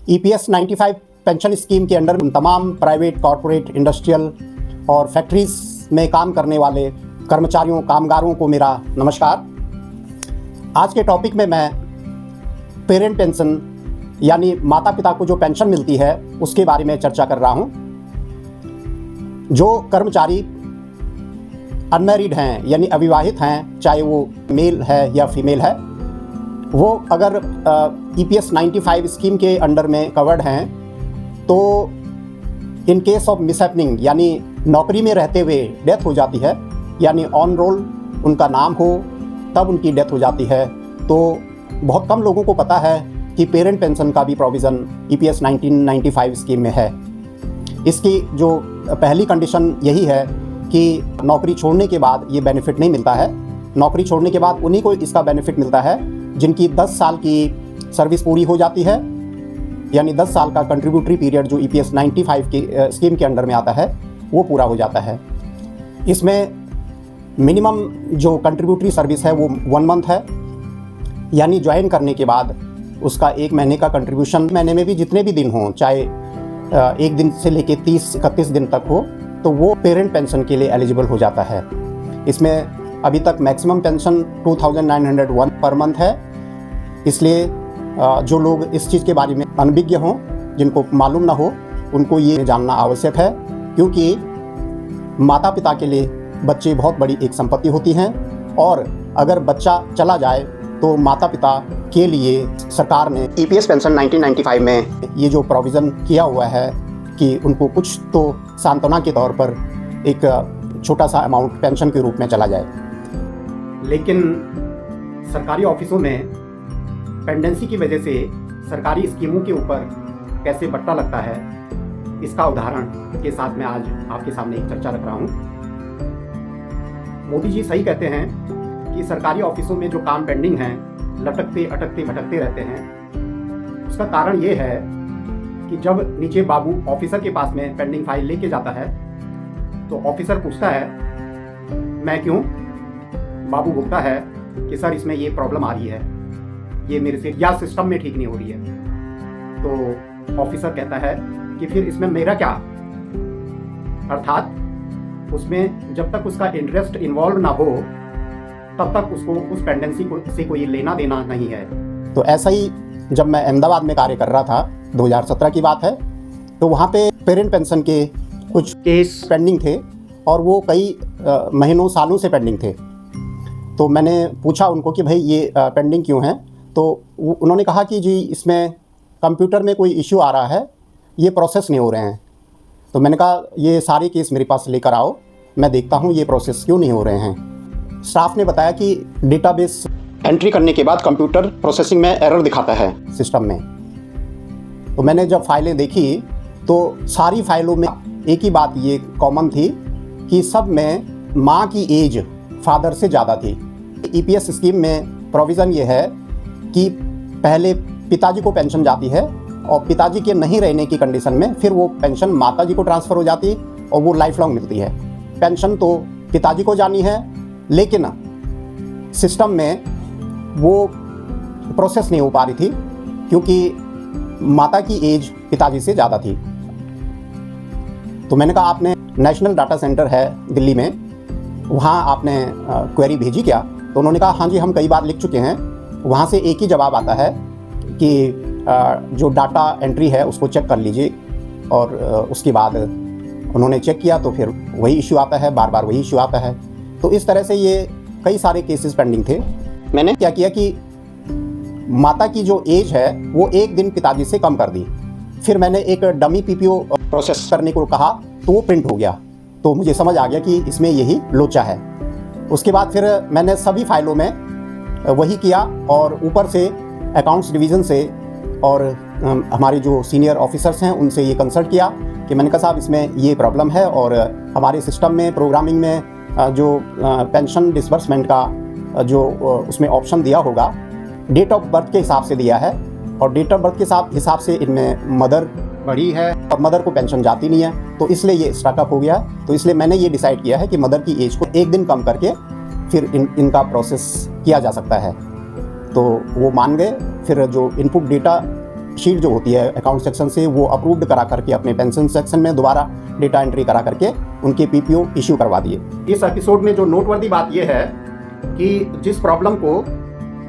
EPS 95 pension scheme के under तमाम private, corporate, industrial और फैक्ट्रीज में काम करने वाले कर्मचारियों, कामगारों को मेरा नमस्कार। आज के टॉपिक में मैं पेरेंट पेंशन यानी माता पिता को जो पेंशन मिलती है उसके बारे में चर्चा कर रहा हूँ। जो कर्मचारी अनमैरिड हैं यानी अविवाहित हैं, चाहे वो मेल है या फीमेल है, वो अगर EPS 95 स्कीम के अंडर में कवर्ड हैं तो इन केस ऑफ मिसहैपनिंग यानी नौकरी में रहते हुए डेथ हो जाती है, यानी ऑन रोल उनका नाम हो तब उनकी डेथ हो जाती है, तो बहुत कम लोगों को पता है कि पेरेंट पेंशन का भी प्रोविज़न EPS 1995 स्कीम में है। इसकी जो पहली कंडीशन यही है कि नौकरी छोड़ने के बाद ये बेनिफिट नहीं मिलता है। नौकरी छोड़ने के बाद उन्हीं को इसका बेनिफिट मिलता है जिनकी 10 साल की सर्विस पूरी हो जाती है, यानी 10 साल का कंट्रीब्यूटरी पीरियड जो EPS 95 की स्कीम के अंडर में आता है वो पूरा हो जाता है। इसमें मिनिमम जो कंट्रीब्यूटरी सर्विस है वो 1 मंथ है, यानी ज्वाइन करने के बाद उसका 1 महीने का कंट्रीब्यूशन, महीने में भी जितने भी दिन हों, चाहे 1 दिन से लेके 30-31 दिन तक हो, तो वो पेरेंट पेंशन के लिए एलिजिबल हो जाता है। इसमें अभी तक मैक्सिमम पेंशन 2901 पर मंथ है। इसलिए जो लोग इस चीज़ के बारे में अनभिज्ञ हों, जिनको मालूम ना हो, उनको ये जानना आवश्यक है, क्योंकि माता पिता के लिए बच्चे बहुत बड़ी एक संपत्ति होती हैं और अगर बच्चा चला जाए तो माता पिता के लिए सरकार ने EPS पेंशन 1995 में ये जो प्रोविज़न किया हुआ है कि उनको कुछ तो सांत्वना के तौर पर एक छोटा सा अमाउंट पेंशन के रूप में चला जाए। लेकिन सरकारी ऑफिसों में पेंडेंसी की वजह से सरकारी स्कीमों के ऊपर कैसे बट्टा लगता है, इसका उदाहरण के साथ मैं आज आपके सामने एक चर्चा रख रहा हूँ। मोदी जी सही कहते हैं कि सरकारी ऑफिसों में जो काम पेंडिंग हैं, लटकते अटकते भटकते रहते हैं। उसका कारण ये है कि जब नीचे बाबू ऑफिसर के पास में पेंडिंग फाइल लेके जाता है तो ऑफिसर पूछता है मैं क्यों, बाबू बोलता है कि सर इसमें ये प्रॉब्लम आ रही है, ये मेरे से या सिस्टम में ठीक नहीं हो रही है। तो ऑफिसर कहता है कि फिर इसमें मेरा क्या, अर्थात उसमें जब तक उसका इंटरेस्ट इन्वॉल्व ना हो तब तक उसको उस पेंडेंसी से कोई लेना देना नहीं है। तो ऐसा ही जब मैं अहमदाबाद में कार्य कर रहा था, 2017 की बात है, तो वहाँ पे पेरेंट पेंशन के कुछ केस पेंडिंग थे और वो कई महीनों सालों से पेंडिंग थे। तो मैंने पूछा उनको कि भाई ये पेंडिंग क्यों है, तो उन्होंने कहा कि जी इसमें कंप्यूटर में कोई इश्यू आ रहा है, ये प्रोसेस नहीं हो रहे हैं। तो मैंने कहा ये सारे केस मेरे पास लेकर आओ, मैं देखता हूँ ये प्रोसेस क्यों नहीं हो रहे हैं। स्टाफ ने बताया कि डेटाबेस एंट्री करने के बाद कंप्यूटर प्रोसेसिंग में एरर दिखाता है सिस्टम में। तो मैंने जब फाइलें देखी तो सारी फाइलों में एक ही बात ये कॉमन थी कि सब में माँ की एज फादर से ज़्यादा थी। EPS स्कीम में प्रोविज़न ये है कि पहले पिताजी को पेंशन जाती है और पिताजी के नहीं रहने की कंडीशन में फिर वो पेंशन माताजी को ट्रांसफ़र हो जाती और वो लाइफ लॉन्ग मिलती है। पेंशन तो पिताजी को जानी है, लेकिन सिस्टम में वो प्रोसेस नहीं हो पा रही थी क्योंकि माता की एज पिताजी से ज़्यादा थी। तो मैंने कहा आपने नेशनल डाटा सेंटर है दिल्ली में, वहाँ आपने क्वेरी भेजी क्या? तो उन्होंने कहा हाँ जी हम कई बार लिख चुके हैं। वहाँ से एक ही जवाब आता है कि जो डाटा एंट्री है उसको चेक कर लीजिए, और उसके बाद उन्होंने चेक किया तो फिर वही इश्यू आता है, बार बार वही इश्यू आता है। तो इस तरह से ये कई सारे केसेस पेंडिंग थे। मैंने क्या किया कि माता की जो एज है वो 1 दिन पिताजी से कम कर दी। फिर मैंने एक डमी PPO प्रोसेस करने को कहा तो वो प्रिंट हो गया। तो मुझे समझ आ गया कि इसमें यही लोचा है। उसके बाद फिर मैंने सभी फाइलों में वही किया और ऊपर से अकाउंट्स डिवीज़न से और हमारे जो सीनियर ऑफिसर्स हैं उनसे ये कंसल्ट किया कि मैंने कहा साहब इसमें ये प्रॉब्लम है और हमारे सिस्टम में प्रोग्रामिंग में जो पेंशन डिसबर्समेंट का जो उसमें ऑप्शन दिया होगा डेट ऑफ बर्थ के हिसाब से दिया है, और डेट ऑफ बर्थ के हिसाब से इनमें मदर बड़ी है और मदर को पेंशन जाती नहीं है, तो इसलिए ये स्टार्टअप हो गया। तो इसलिए मैंने ये डिसाइड किया है कि मदर की एज को 1 दिन कम करके फिर इनका प्रोसेस किया जा सकता है। तो वो मान गए। फिर जो इनपुट डेटा शीट जो होती है अकाउंट सेक्शन से वो अप्रूव्ड करा करके अपने पेंशन सेक्शन में दोबारा डेटा एंट्री करा करके उनके पीपीओ इश्यू करवा दिए। इस एपिसोड में जो नोटवर्दी बात यह है कि जिस प्रॉब्लम को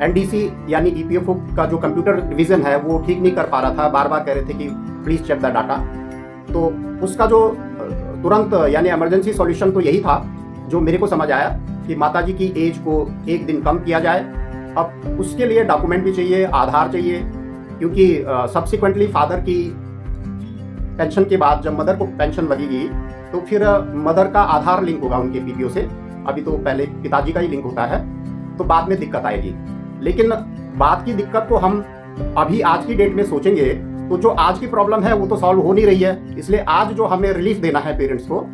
एनडीसी यानी ईपीएफओ का जो कंप्यूटर डिवीजन है वो ठीक नहीं कर पा रहा था, बार बार कह रहे थे कि प्लीज़ चेक द डाटा, तो उसका जो तुरंत यानी इमरजेंसी सॉल्यूशन तो यही था जो मेरे को समझ आया कि माताजी की एज को 1 दिन कम किया जाए। अब उसके लिए डॉक्यूमेंट भी चाहिए, आधार चाहिए, क्योंकि सब्सिक्वेंटली फादर की पेंशन के बाद जब मदर को पेंशन लगेगी तो फिर मदर का आधार लिंक होगा उनके पीपीओ से। अभी तो पहले पिताजी का ही लिंक होता है, तो बाद में दिक्कत आएगी। लेकिन बात की दिक्कत को हम अभी आज की डेट में सोचेंगे तो जो आज की प्रॉब्लम है वो तो सॉल्व हो नहीं रही है। इसलिए आज जो हमें रिलीफ देना है पेरेंट्स को,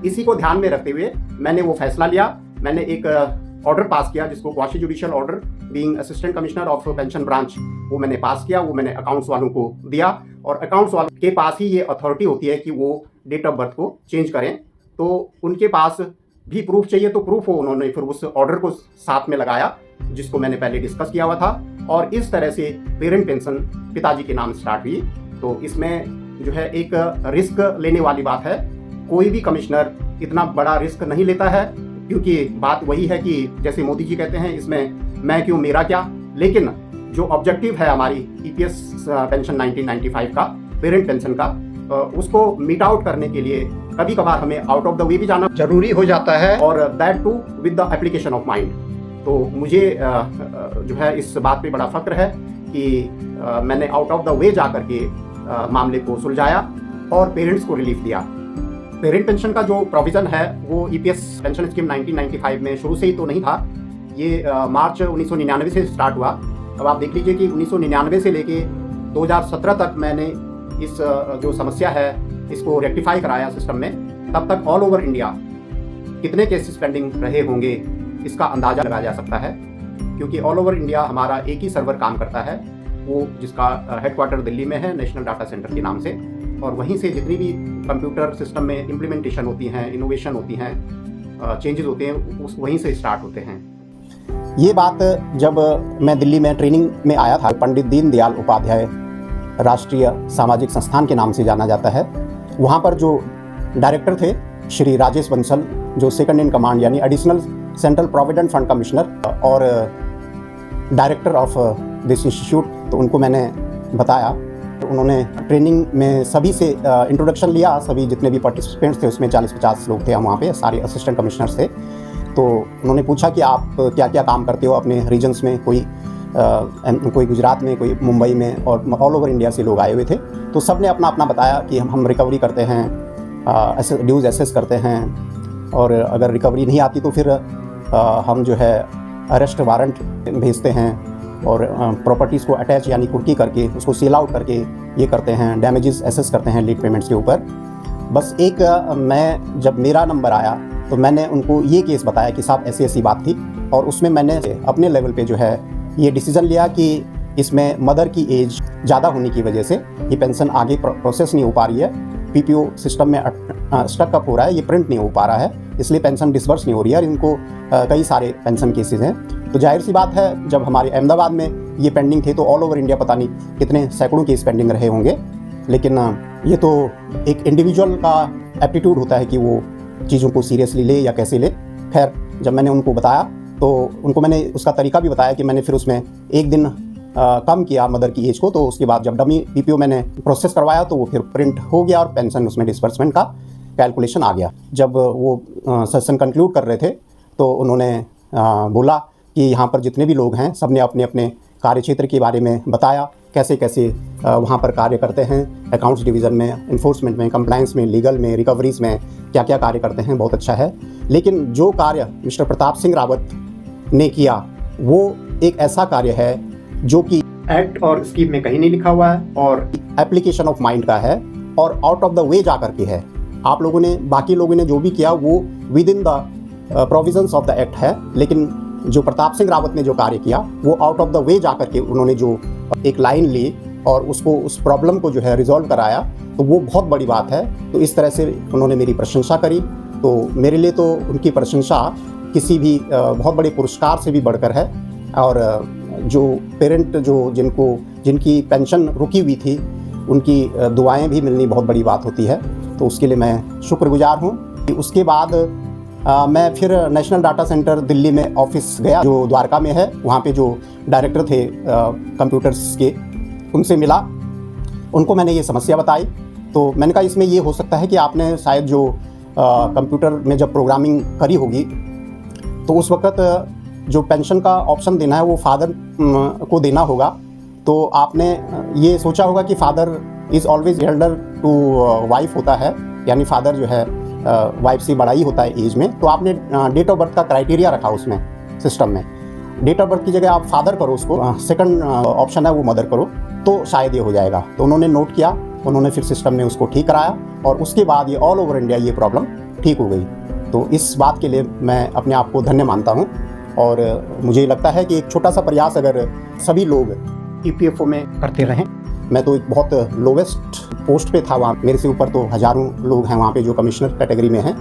इसी को ध्यान में रखते हुए मैंने वो फैसला लिया। मैंने एक ऑर्डर पास किया जिसको quasi judicial order being assistant commissioner of pension branch, वो मैंने पास किया। वो मैंने अकाउंट्स वालों को दिया और अकाउंट्स वालों के पास ही ये अथॉरिटी होती है कि वो डेट ऑफ बर्थ को चेंज करें। तो उनके पास भी प्रूफ चाहिए, तो प्रूफ हो उन्होंने फिर उस ऑर्डर को साथ में लगाया जिसको मैंने पहले डिस्कस किया हुआ था, और इस तरह से पेरेंट पेंशन पिताजी के नाम स्टार्ट हुई। तो इसमें जो है एक रिस्क लेने वाली बात है। कोई भी कमिश्नर इतना बड़ा रिस्क नहीं लेता है, क्योंकि बात वही है कि जैसे मोदी जी कहते हैं इसमें मैं क्यों मेरा क्या। लेकिन जो ऑब्जेक्टिव है हमारी ईपीएस पेंशन 1995 का, पेरेंट पेंशन का, उसको मीट आउट करने के लिए कभी कभार हमें आउट ऑफ द वे भी जाना जरूरी हो जाता है, और that too with the application of mind. तो मुझे जो है इस बात पे बड़ा फक्र है कि मैंने आउट ऑफ द वे जा करके मामले को सुलझाया और पेरेंट्स को रिलीफ दिया। पेरेंट पेंशन का जो प्रोविज़न है वो ईपीएस पेंशन स्कीम 1995 में शुरू से ही तो नहीं था, ये मार्च 1999 से स्टार्ट हुआ। अब आप देख लीजिए कि 1999 से लेके 2017 तक मैंने इस जो समस्या है इसको रेक्टिफाई कराया सिस्टम में। तब तक ऑल ओवर इंडिया कितने केसेस पेंडिंग रहे होंगे इसका अंदाज़ा लगाया जा सकता है, क्योंकि ऑल ओवर इंडिया हमारा एक ही सर्वर काम करता है, वो जिसका हेडक्वार्टर दिल्ली में है नेशनल डाटा सेंटर के नाम से, और वहीं से जितनी भी कंप्यूटर सिस्टम में इम्प्लीमेंटेशन होती हैं, इनोवेशन होती हैं, चेंजेस होते हैं, उस वहीं से स्टार्ट होते हैं। ये बात जब मैं दिल्ली में ट्रेनिंग में आया था, पंडित दीनदयाल उपाध्याय राष्ट्रीय सामाजिक संस्थान के नाम से जाना जाता है, वहाँ पर जो डायरेक्टर थे श्री राजेश बंसल, जो सेकंड इन कमांड यानी additional central provident fund commissioner और डायरेक्टर ऑफ दिस इंस्टीट्यूट, तो उनको मैंने बताया। तो उन्होंने ट्रेनिंग में सभी से इंट्रोडक्शन लिया, सभी जितने भी पार्टिसिपेंट्स थे उसमें 40-50 लोग थे हम वहाँ पे, सारे असिस्टेंट कमिश्नर्स थे। तो उन्होंने पूछा कि आप क्या क्या काम करते हो अपने रीजन्स में, कोई गुजरात में, कोई मुंबई में, और ऑल ओवर इंडिया से लोग आए हुए थे। तो सब ने अपना अपना बताया कि हम रिकवरी करते हैं, ड्यूज एसेस करते हैं, और अगर रिकवरी नहीं आती तो फिर हम जो है अरेस्ट वारंट भेजते हैं, और प्रॉपर्टीज़ को अटैच यानी कुर्की करके उसको सेल आउट करके ये करते हैं, डैमेजेस एसेस करते हैं लेट पेमेंट्स के ऊपर। बस एक मैं जब मेरा नंबर आया तो मैंने उनको ये केस बताया कि साहब ऐसी ऐसी बात थी, और उसमें मैंने अपने लेवल पे जो है ये डिसीज़न लिया कि इसमें मदर की एज ज़्यादा होने की वजह से ये पेंशन आगे प्रोसेस नहीं हो पा रही है, पीपीओ सिस्टम में स्टक अप हो रहा है, ये प्रिंट नहीं हो पा रहा है, इसलिए पेंशन डिसबर्स नहीं हो रही है, और इनको कई सारे पेंशन केसेस हैं। तो जाहिर सी बात है जब हमारे अहमदाबाद में ये पेंडिंग थे तो ऑल ओवर इंडिया पता नहीं कितने सैकड़ों केस पेंडिंग रहे होंगे। लेकिन ये तो एक इंडिविजुअल का एप्टीट्यूड होता है कि वो चीज़ों को सीरियसली ले या कैसे ले। खैर, जब मैंने उनको बताया तो उनको मैंने उसका तरीका भी बताया कि मैंने फिर उसमें 1 दिन कम किया मदर की एज को। तो उसके बाद जब डमी पीपीओ मैंने प्रोसेस करवाया तो वो फिर प्रिंट हो गया और पेंशन उसमें डिस्बर्समेंट का कैलकुलेशन आ गया। जब वो सेशन कंक्लूड कर रहे थे तो उन्होंने बोला कि यहाँ पर जितने भी लोग हैं सब ने अपने अपने कार्यक्षेत्र के बारे में बताया, कैसे कैसे वहाँ पर कार्य करते हैं, अकाउंट्स डिवीज़न में, इन्फोर्समेंट में, कंप्लायंस में, लीगल में, रिकवरीज में क्या क्या कार्य करते हैं, बहुत अच्छा है। लेकिन जो कार्य मिस्टर प्रताप सिंह रावत ने किया वो एक ऐसा कार्य है जो कि एक्ट और स्कीम में कहीं नहीं लिखा हुआ है और एप्लीकेशन ऑफ माइंड का है और आउट ऑफ द वे जा करके है। आप लोगों ने, बाकी लोगों ने जो भी किया वो with in the provisions of the act है, लेकिन जो प्रताप सिंह रावत ने जो कार्य किया वो आउट ऑफ द वे जा करके उन्होंने जो एक लाइन ली और उसको, उस प्रॉब्लम को जो है रिजॉल्व कराया, तो वो बहुत बड़ी बात है। तो इस तरह से उन्होंने मेरी प्रशंसा करी। तो मेरे लिए तो उनकी प्रशंसा किसी भी बहुत बड़े पुरस्कार से भी बढ़कर है। और जो पेरेंट जो जिनको जिनकी पेंशन रुकी हुई थी उनकी दुआएं भी मिलनी बहुत बड़ी बात होती है, तो उसके लिए मैं शुक्रगुजार हूँ। उसके बाद मैं फिर नेशनल डाटा सेंटर दिल्ली में ऑफिस गया जो द्वारका में है। वहाँ पे जो डायरेक्टर थे कंप्यूटर्स के, उनसे मिला, उनको मैंने ये समस्या बताई। तो मैंने कहा इसमें ये हो सकता है कि आपने शायद जो कंप्यूटर में जब प्रोग्रामिंग करी होगी तो उस वक्त जो पेंशन का ऑप्शन देना है वो फादर को देना होगा। तो आपने ये सोचा होगा कि father is always elder to wife होता है, यानी फादर जो है वाइफ से बड़ा ही होता है एज में। तो आपने डेट ऑफ बर्थ का क्राइटेरिया रखा उसमें सिस्टम में, डेट ऑफ बर्थ की जगह आप फादर करो उसको, सेकंड ऑप्शन है वो मदर करो, तो शायद ये हो जाएगा। तो उन्होंने नोट किया, उन्होंने फिर सिस्टम में उसको ठीक कराया और उसके बाद ये ऑल ओवर इंडिया ये प्रॉब्लम ठीक हो गई। तो इस बात के लिए मैं अपने आप को धन्य मानता हूँ और मुझे लगता है कि एक छोटा सा प्रयास अगर सभी लोग EPFO में करते रहें। मैं तो एक बहुत लोवेस्ट पोस्ट पे था वहाँ, मेरे से ऊपर तो हज़ारों लोग हैं वहाँ पे जो कमिश्नर कैटेगरी में हैं,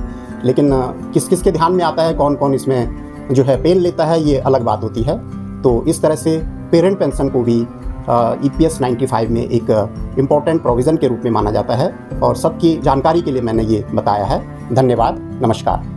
लेकिन किस किस के ध्यान में आता है, कौन कौन इसमें जो है पेन लेता है, ये अलग बात होती है। तो इस तरह से पेरेंट पेंशन को भी EPS 95 में एक इम्पॉर्टेंट प्रोविज़न के रूप में माना जाता है और सबकी जानकारी के लिए मैंने ये बताया है। धन्यवाद, नमस्कार।